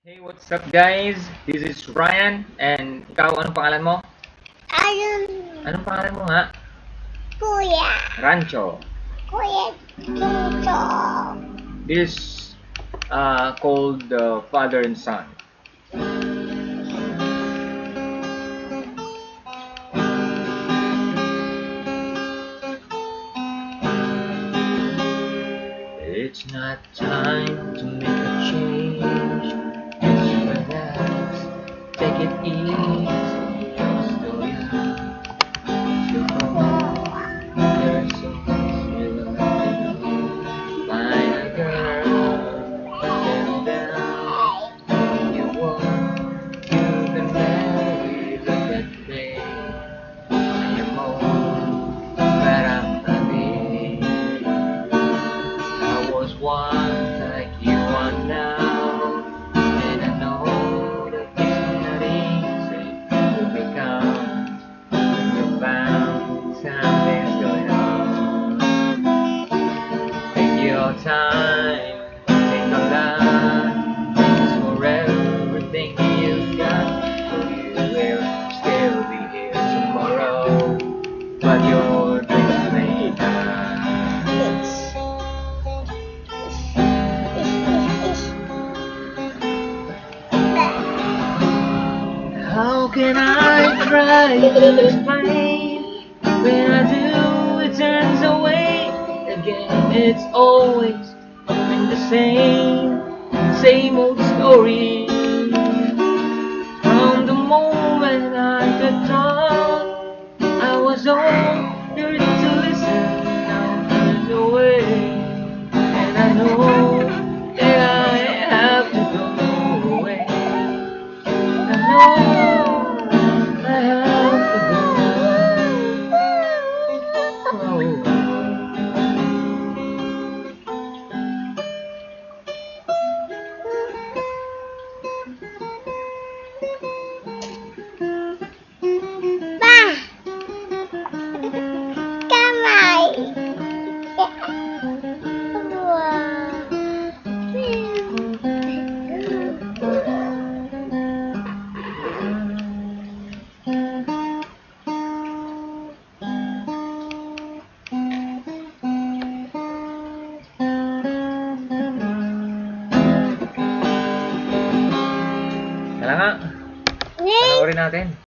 Hey, what's up guys? This is Ryan and ikaw, anong pangalan mo? Ayun, Anong pangalan mo nga? kuya. Rancho. Kuya Tuto. This called father and son. It's not time to make a change. Just relax, take it easy. You're still young. You're home. There's so much you love to do. Find a girl, settle down. You want, you can marry. Look at me. I'm old, but I'm happy. I was once like you are now, and I know that it's not easy to become when you're bound. Something's going on. Take your time, think a lot. Thanks for everything you've got. So you will still be here tomorrow, but your dreams may die. How can I try to explain? When I do, it turns away again. It's always been the same old story. From the moment I got drunk, I was all there to listen. Now turns away, and I know that I have to go away. I know I have to go. Pa! Kamay! Tara nga, panoorin natin.